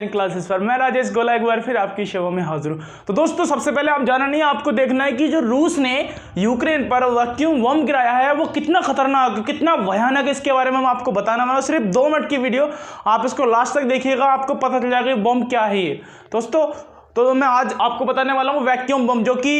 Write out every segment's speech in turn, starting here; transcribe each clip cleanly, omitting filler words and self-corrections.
Classes पर मैं राजेश गोला एक बार फिर आपकी सेवा में हाजिर हूँ। तो दोस्तों सबसे पहले आप जाना नहीं है, आपको देखना है कि जो रूस ने यूक्रेन पर वैक्यूम बम गिराया है वो कितना खतरनाक कितना भयानक है, इसके बारे में मैं आपको बताना वाला हूँ। सिर्फ 2 मिनट की वीडियो, आप इसको लास्ट तक देखिएगा, आपको पता चल जाएगा बम क्या है ये दोस्तों। तो मैं आज आपको बताने वाला हूँ वैक्यूम बम, जो कि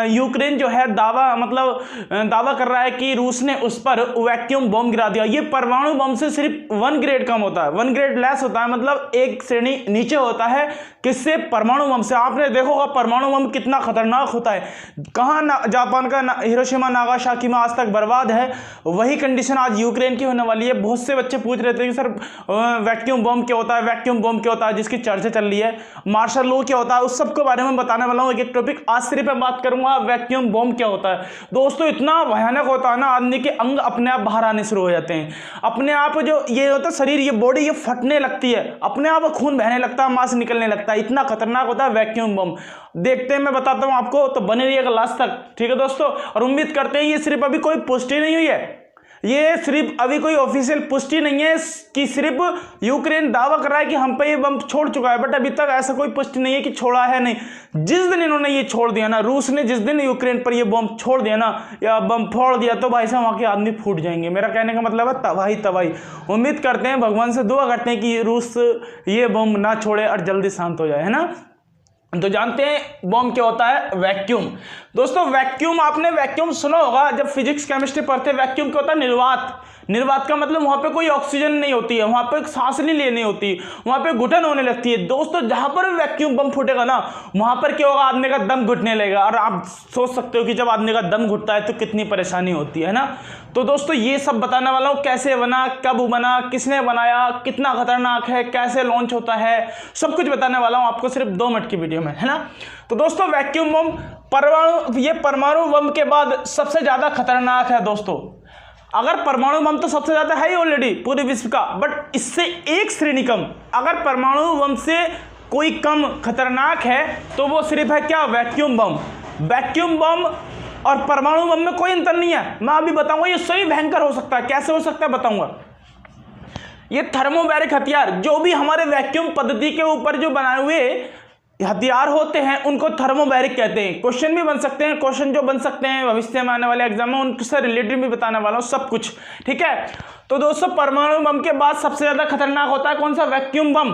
यूक्रेन जो है दावा कर रहा है कि रूस ने उस पर वैक्यूम बम गिरा दिया। ये परमाणु बम से सिर्फ 1 ग्रेड कम होता है, 1 ग्रेड लेस होता है, मतलब एक श्रेणी नीचे होता है किससे, परमाणु बम से। आपने देखा होगा परमाणु बम कितना खतरनाक होता है। कहाँ जापान का हिरोशिमा नागासाकी में आज तक बर्बाद है, वही कंडीशन आज यूक्रेन की होने वाली है। बहुत से बच्चे पूछ रहे थे कि सर वैक्यूम बम क्या होता है, वैक्यूम बम क्या होता है, जिसकी चर्चा चल रही है, मार्शल लॉ क्या होता है, उस सब के बारे में बताने वाला हूं। एक टॉपिक आज सिर्फ मैं बात करूंगा वैक्यूम बम क्या होता है। दोस्तों इतना भयानक होता है ना, आदमी के अंग अपने आप बाहर आने शुरू हो जाते हैं, अपने आप जो ये होता है शरीर, ये बॉडी ये फटने लगती है, अपने आप खून बहने लगता है, मांस निकलने लगता है। इतना खतरनाक होता है वैक्यूम बम। देखते हैं, मैं बताता हूं आपको, तो बने रहिएगा लास्ट तक, ठीक है दोस्तों। और उम्मीद करते हैं ये सिर्फ अभी कोई पुष्टि नहीं हुई है, ये सिर्फ अभी कोई ऑफिशियल पुष्टि नहीं है कि सिर्फ यूक्रेन दावा कर रहा है कि हम पे ये बम छोड़ चुका है, बट अभी तक ऐसा कोई पुष्टि नहीं है कि छोड़ा है। नहीं, जिस दिन इन्होंने ये छोड़ दिया ना, रूस ने जिस दिन यूक्रेन पर ये बम छोड़ दिया ना, या बम फोड़ दिया, तो भाई साहब वहाँ के आदमी फूट जाएंगे। मेरा कहने का मतलब है तबाही तबाही। उम्मीद करते हैं, भगवान से दुआ करते हैं कि रूस ये बम ना छोड़े और जल्दी शांत हो जाए, है ना। तो जानते हैं बम क्या होता है, वैक्यूम। दोस्तों वैक्यूम, आपने वैक्यूम सुना होगा जब फिजिक्स केमिस्ट्री पढ़ते। वैक्यूम क्या होता है, निर्वात। निर्वात का मतलब वहां पे कोई ऑक्सीजन नहीं होती है, वहां पे सांस नहीं लेनी होती, वहां पे घुटन होने लगती है। दोस्तों जहां पर वैक्यूम बम फूटेगा ना, वहां पर क्या होगा, आदमी का दम घुटने लगेगा। और आप सोच सकते हो कि जब आदमी का दम घुटता है तो कितनी परेशानी होती है ना। तो दोस्तों ये सब बताने वाला हूँ, कैसे बना, कब बना, किसने बनाया, कितना खतरनाक है, कैसे लॉन्च होता है, सब कुछ बताने वाला हूँ आपको सिर्फ 2 मिनट की वीडियो में, है ना। तो दोस्तों वैक्यूम बम परमाणु बम के बाद सबसे ज्यादा खतरनाक है दोस्तों। अगर परमाणु बम तो सबसे ज्यादा है ही ऑलरेडी पूरे विश्व का, बट इससे एक श्रेणी कम, अगर परमाणु बम से कोई कम खतरनाक है तो वो सिर्फ है क्या, वैक्यूम बम। वैक्यूम बम और परमाणु बम में कोई अंतर नहीं है, मैं अभी बताऊंगा। ये सही भयंकर हो सकता है, कैसे हो सकता है बताऊंगा। ये थर्मोबैरिक हथियार, जो भी हमारे वैक्यूम पद्धति के ऊपर जो बनाए हुए हथियार होते हैं उनको थर्मोबैरिक कहते हैं। क्वेश्चन भी बन सकते हैं, क्वेश्चन जो बन सकते हैं भविष्य में आने वाले एग्जाम में, उनसे रिलेटेड भी बताने वाला हूं सब कुछ, ठीक है। तो दोस्तों परमाणु बम के बाद सबसे ज्यादा खतरनाक होता है कौन सा, वैक्यूम बम।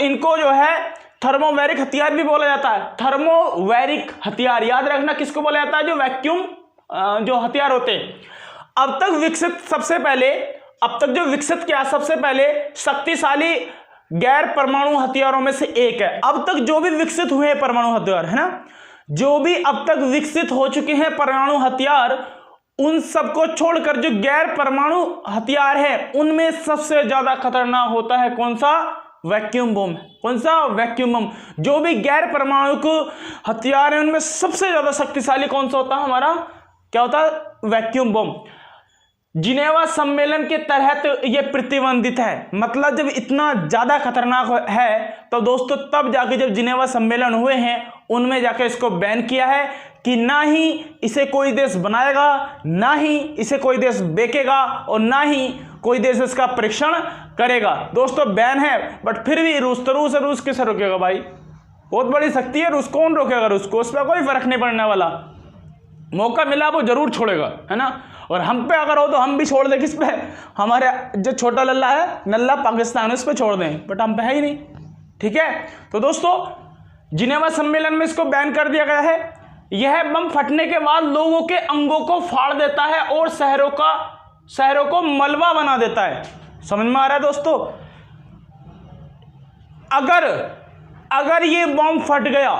इनको जो है थर्मोबैरिक हथियार भी बोला जाता है। थर्मोबैरिक हथियार याद रखना किसको बोला जाता है, जो वैक्यूम जो हथियार होते हैं। अब तक जो विकसित किया सबसे पहले शक्तिशाली गैर परमाणु हथियारों में से एक है। अब तक जो भी विकसित हुए हैं परमाणु हथियार, है ना, जो भी अब तक विकसित हो चुके हैं परमाणु हथियार, उन सबको छोड़कर जो गैर परमाणु हथियार है उनमें सबसे ज्यादा खतरनाक होता है कौन सा, वैक्यूम बम। कौन सा, वैक्यूम बम। जो भी गैर परमाणु को हथियार है उनमें सबसे ज्यादा शक्तिशाली कौन सा होता है, हमारा क्या होता है, वैक्यूम बम। जिनेवा सम्मेलन के तहत यह प्रतिबंधित है, मतलब जब इतना ज्यादा खतरनाक है तो दोस्तों तब जाके जब जिनेवा सम्मेलन हुए हैं उनमें जाके इसको बैन किया है कि ना ही इसे कोई देश बनाएगा, ना ही इसे कोई देश बेचेगा, और ना ही कोई देश इसका परीक्षण करेगा। दोस्तों बैन है, बट फिर भी रूस किसे रोकेगा भाई, बहुत बड़ी शक्ति है रूस, कौन रोकेगा रूस को, उस पर कोई फर्क नहीं पड़ने वाला। मौका मिला वो जरूर छोड़ेगा, है ना। और हम पे अगर हो तो हम भी छोड़ दें, किस पे, हमारे जो छोटा लल्ला है, नल्ला पाकिस्तान, उस पे छोड़ दें, बट हम पे है ही नहीं, ठीक है। तो दोस्तों जिनेवा सम्मेलन में इसको बैन कर दिया गया है। यह बम फटने के बाद लोगों के अंगों को फाड़ देता है और शहरों को मलबा बना देता है। समझ में आ रहा है दोस्तों। अगर ये बम फट गया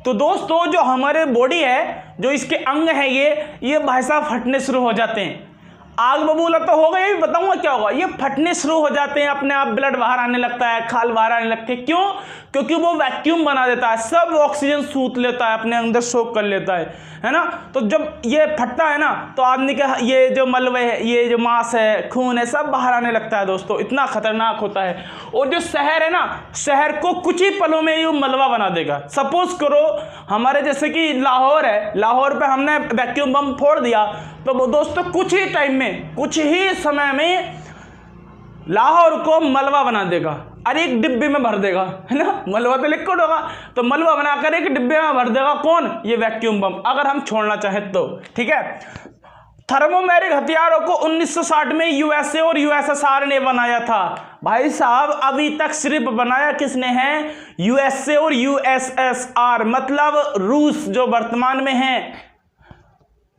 तो दोस्तों जो हमारे बॉडी है, जो इसके अंग है, ये भाई साहब फटने शुरू हो जाते हैं। आग बबूला तो होगा, ये भी बताऊंगा क्या होगा। ये फटने शुरू हो जाते हैं, अपने आप ब्लड बाहर आने लगता है, खाल बाहर आने लगते हैं। क्यों, क्योंकि वो वैक्यूम बना देता है, सब ऑक्सीजन सूत लेता है, अपने अंदर सोख कर लेता है ना। तो जब ये फटता है ना तो आदमी का ये जो मलबे है, ये जो मांस है, खून है, सब बाहर आने लगता है दोस्तों। इतना खतरनाक होता है। और जो शहर है ना, शहर को कुछ ही पलों में ये मलबा बना देगा। सपोज करो हमारे जैसे कि लाहौर है, लाहौर पे हमने वैक्यूम बम फोड़ दिया, तो दोस्तों कुछ ही टाइम में, कुछ ही समय में लाहौर को मलबा बना देगा और एक डिब्बे में भर देगा, है ना। मलबा तो लिक्विड होगा, तो मलबा बनाकर एक डिब्बे में भर देगा कौन? ये वैक्यूम बम, अगर हम छोड़ना चाहें तो, ठीक है। थर्मोमेरिक हथियारों को 1960 में यूएसए और यूएसएसआर ने बनाया था। भाई साहब अभी तक सिर्फ बनाया किसने है? यूएसए और यूएसएसआर, मतलब रूस जो वर्तमान में है।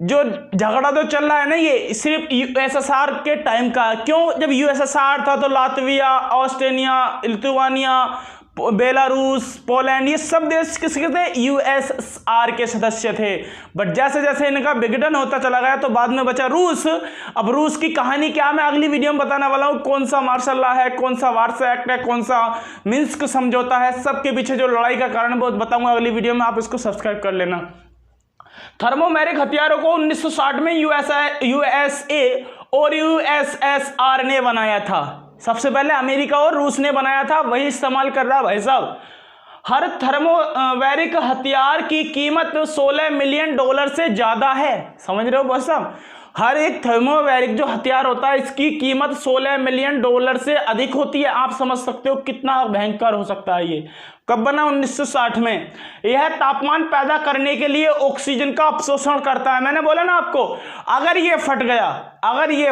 जो झगड़ा तो चल रहा है ना, ये सिर्फ यूएसएसआर के टाइम का। क्यों? जब यूएसएसआर था तो Latvia, Australia, Lithuania, Belarus, Poland, ये सब देश किसके थे? यूएसएसआर के सदस्य थे। बट जैसे जैसे इनका विघटन होता चला गया तो बाद में बचा रूस। अब रूस की कहानी क्या मैं अगली वीडियो में बताने वाला हूँ। कौन सा मार्शल लॉ है, कौन सा वार्सा एक्ट है, कौन सा मिन्स्क समझौता है, सबके पीछे जो लड़ाई का कारण बहुत बताऊंगा अगली वीडियो में, आप इसको सब्सक्राइब कर लेना। थर्मोमेरिक हथियारों को 1960 में यूएसए और यूएसएसआर ने बनाया था। सबसे पहले अमेरिका और रूस ने बनाया था, वही इस्तेमाल कर रहा है भाई साहब। हर थर्मोमेरिक हथियार की कीमत $16 मिलियन से ज्यादा है। समझ रहे हो भाई साहब? हर एक थर्मोमेरिक जो हथियार होता है इसकी कीमत $16 मिलियन से अधिक होती है। आप समझ सकते हो कितना भयंकर हो सकता है ये। कब बना? 1960 में। यह तापमान पैदा करने के लिए ऑक्सीजन का अवशोषण करता है। मैंने बोला ना आपको, अगर ये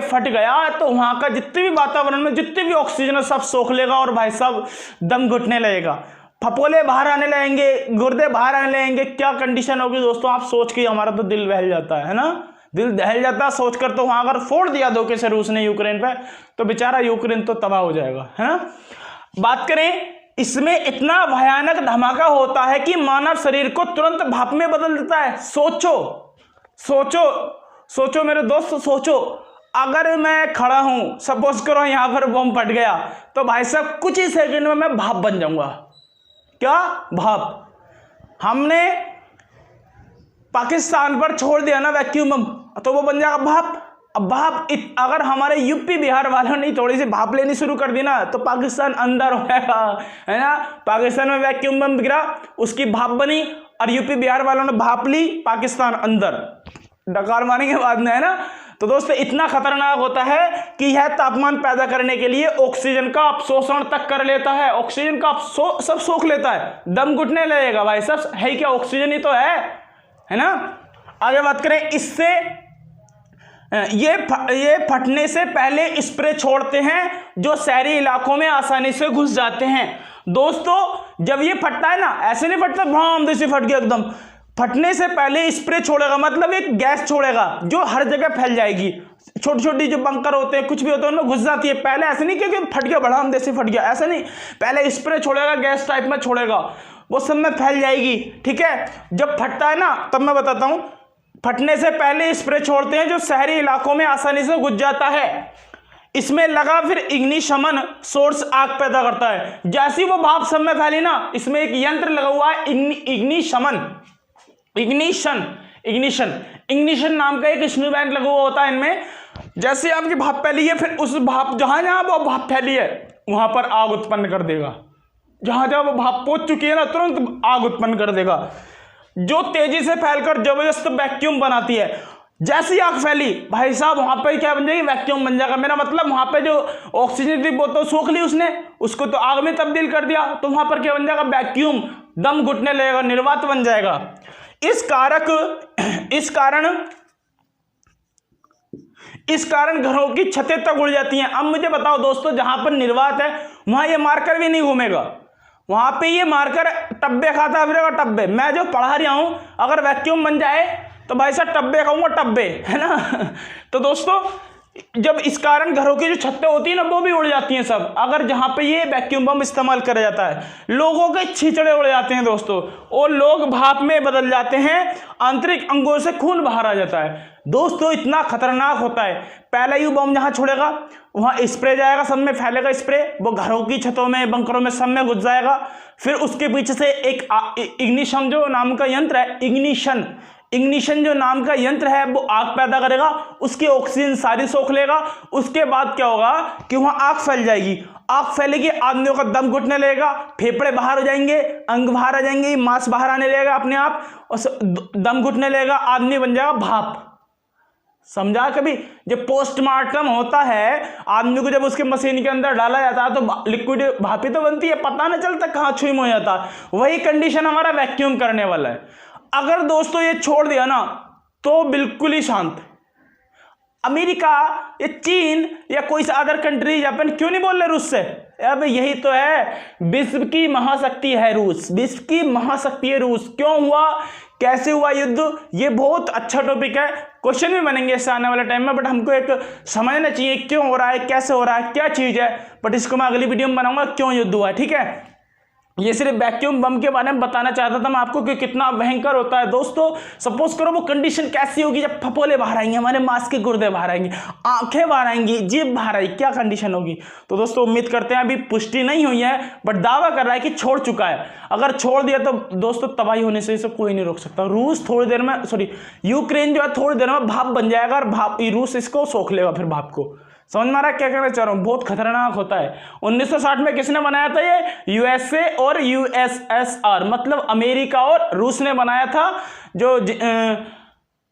फट गया तो वहां का जितने भी वातावरण में जितने भी ऑक्सीजन है सब सोख लेगा और भाई साहब दम घुटने लगेगा, फपोले बाहर आने लगेंगे, गुर्दे बाहर आने लगेंगे। क्या कंडीशन होगी दोस्तों, आप सोच के हमारा तो दिल बहल जाता है ना, दिल दहल जाता है सोचकर। तो वहां अगर फोड़ दिया धोखे से रूस ने यूक्रेन पे तो बेचारा यूक्रेन तो तबाह हो जाएगा, है ना। बात करें, इसमें इतना भयानक धमाका होता है कि मानव शरीर को तुरंत भाप में बदल देता है। सोचो मेरे दोस्त, सोचो अगर मैं खड़ा हूं, सपोज करो यहां पर बम फट गया तो भाई साहब कुछ ही सेकंड में मैं भाप बन जाऊंगा। क्या? भाप। हमने पाकिस्तान पर छोड़ दिया ना वैक्यूम बम तो वो बन जाएगा भाप। अब भाप अगर हमारे यूपी बिहार वालों ने थोड़ी सी भाप लेनी शुरू कर दी ना तो पाकिस्तान अंदर हो जाएगा, है ना। पाकिस्तान में वैक्यूम बम गिरा, उसकी भाप बनी और यूपी बिहार वालों ने भाप ली, पाकिस्तान अंदर, डकार मारने के बाद में, है ना। तो दोस्तों इतना खतरनाक होता है कि यह तापमान पैदा करने के लिए ऑक्सीजन का अवशोषण तक कर लेता है। ऑक्सीजन का सब सोख लेता है, दम घुटने लगेगा भाई साहब। है क्या? ऑक्सीजन ही तो है ना। आगे बात करें, इससे ये फटने से पहले स्प्रे छोड़ते हैं जो शहरी इलाकों में आसानी से घुस जाते हैं। दोस्तों जब ये फटता है ना, ऐसे नहीं फटता भाम जैसे फट गया एकदम, फटने से पहले स्प्रे छोड़ेगा, मतलब एक गैस छोड़ेगा जो हर जगह फैल जाएगी। छोटी छोटी जो बंकर होते हैं, कुछ भी होते हैं, उनमें घुस जाती है। पहले ऐसे नहीं कि फट गया बड़ा हम जैसे फट गया, ऐसा नहीं, पहले स्प्रे छोड़ेगा, गैस टाइप में छोड़ेगा, वो सब में फैल जाएगी, ठीक है। जब फटता है ना तब मैं बताता हूं, फटने से पहले स्प्रे छोड़ते हैं जो शहरी इलाकों में आसानी से घुस जाता है। इसमें लगा फिर इग्निशमन सोर्स आग पैदा करता है। जैसी वो भाप सब में फैली ना, इसमें एक यंत्र लगा हुआ है इग्निशन नाम का एक इंस्ट्रूमेंट लगा हुआ होता है इनमें। जैसे आपकी भाप फैली है, फिर उस भाप जहां वो भाप फैली है वहां पर आग उत्पन्न कर देगा। जहां वो भाप पहुंच चुकी है ना, तुरंत आग उत्पन्न कर देगा जो तेजी से फैलकर जबरदस्त वैक्यूम बनाती है। जैसी आग फैली भाई साहब वहां पे क्या बन जाएगी? वैक्यूम बन जाएगा। मेरा मतलब वहां पे जो ऑक्सीजन थी वो तो सोख ली उसने, उसको तो आग में तब्दील कर दिया, तो वहां पर क्या बन जाएगा? वैक्यूम, दम घुटने लगेगा, निर्वात बन जाएगा। इस कारण घरों की छतें तक उड़ जाती हैं। अब मुझे बताओ दोस्तों, जहां पर निर्वात है वहां ये मार्कर भी नहीं घूमेगा, वहां पे ये मार्कर टब्बे खाता फिरेगा, टब्बे। मैं जो पढ़ा रहा हूं, अगर वैक्यूम बन जाए तो भाई साहब टब्बे खाऊंगा, टब्बे, है ना। तो दोस्तों जब इस कारण घरों की जो छतें होती है ना वो भी उड़ जाती हैं सब, अगर जहां पे ये वैक्यूम बम इस्तेमाल करा जाता है। लोगों के छींचड़े उड़ जाते हैं दोस्तों, और लोग भाप में बदल जाते हैं, आंतरिक अंगों से खून बाहर आ जाता है। दोस्तों इतना खतरनाक होता है। पहले यू बम जहां छोड़ेगा वहां स्प्रे जाएगा, सब में फैलेगा स्प्रे, वो घरों की छतों में, बंकरों में, सब में घुस जाएगा। फिर उसके पीछे से एक इग्निशन जो नाम का यंत्र है, इग्निशन जो नाम का यंत्र है वो आग पैदा करेगा, उसकी ऑक्सीजन सारी सोख लेगा। उसके बाद क्या होगा कि वहां आग फैल जाएगी, आग फैलेगी, आदमियों का दम घुटने लगेगा, फेफड़े बाहर हो जाएंगे, अंग बाहर आ जाएंगे, मांस बाहर आने लगेगा अपने आप, और दम घुटने लगेगा, आदमी बन जाएगा भाप। समझा कभी? जब पोस्टमार्टम होता है, आदमी को जब उसके मशीन के अंदर डाला जाता है तो लिक्विड भाप तो बनती है, पता नहीं चलता कहाँ छुई हो जाता। वही कंडीशन हमारा वैक्यूम करने वाला है। अगर दोस्तों ये छोड़ दिया ना तो बिल्कुल ही शांत। अमेरिका या चीन या कोई सा अदर कंट्री, जापान क्यों नहीं बोल रहे रूस से? अब यही तो है, विश्व की महाशक्ति है रूस, विश्व की महाशक्ति है रूस। क्यों हुआ, कैसे हुआ युद्ध, ये बहुत अच्छा टॉपिक है, क्वेश्चन भी बनेंगे इससे आने वाले टाइम में। बट हमको एक समझना चाहिए क्यों हो रहा है, कैसे हो रहा है, क्या चीज़ है। बट इसको मैं अगली वीडियो में बनाऊंगा क्यों युद्ध हुआ है, ठीक है। ये सिर्फ वैक्यूम बम के बारे में बताना चाहता था मैं आपको कि कितना भयंकर होता है। दोस्तों सपोज करो वो कंडीशन कैसी होगी जब फपोले बाहर आएंगे, हमारे मांस के गुर्दे बाहर आएंगे, आंखें बाहर आएंगी, जीभ बाहर आएगी, क्या कंडीशन होगी। तो दोस्तों उम्मीद करते हैं, अभी पुष्टि नहीं हुई है बट दावा कर रहा है कि छोड़ चुका है। अगर छोड़ दिया तो दोस्तों तबाही होने से इसे कोई नहीं रोक सकता। रूस थोड़ी देर में, सॉरी यूक्रेन जो है थोड़ी देर में भाप बन जाएगा और भाप रूस इसको सोख लेगा फिर भाप को। समझ में आ रहा है क्या कहना चाह रहा हूँ? बहुत खतरनाक होता है। 1960 में किसने बनाया था ये? यूएसए और यूएसएसआर, मतलब अमेरिका और रूस ने बनाया था। जो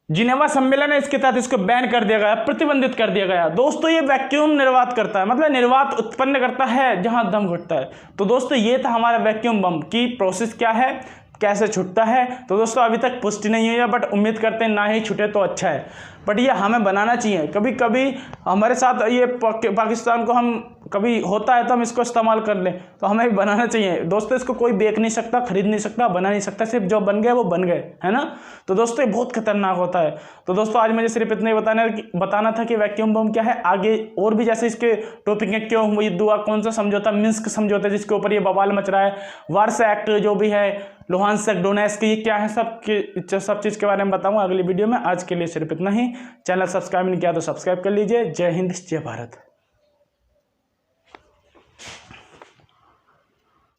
जिनेवा सम्मेलन है इसके तहत इसको बैन कर दिया गया, प्रतिबंधित कर दिया गया। दोस्तों ये वैक्यूम निर्वात करता है, मतलब निर्वात उत्पन्न करता है जहां दम घुटता है। तो दोस्तों ये था हमारा वैक्यूम बम की प्रोसेस क्या है, कैसे छूटता है। तो दोस्तों अभी तक पुष्टि नहीं हुई है बट उम्मीद करते हैं ना ही छूटे तो अच्छा है। बट ये हमें बनाना चाहिए। कभी कभी हमारे साथ ये पाकिस्तान को हम कभी होता है तो हम इसको इस्तेमाल कर लें, तो हमें भी बनाना चाहिए। दोस्तों इसको कोई बेच नहीं सकता, खरीद नहीं सकता, बना नहीं सकता, सिर्फ जो बन गए वो बन गए, है ना। तो दोस्तों ये बहुत खतरनाक होता है। तो दोस्तों आज मुझे सिर्फ इतना ही बताना था कि वैक्यूम बम क्या है। आगे और भी जैसे इसके टॉपिक है, क्यों युद्ध हुआ, कौन सा समझौता, मिन्स्क समझौता जिसके ऊपर ये बवाल मच रहा है, वार्सा एक्ट जो भी है, लुहांस्क डोनेस्क, ये क्या है, सब चीज़ के बारे में बताऊंगा अगली वीडियो में। आज के लिए सिर्फ इतना ही। चैनल सब्सक्राइब नहीं किया तो सब्सक्राइब कर लीजिए। जय हिंद, जय भारत।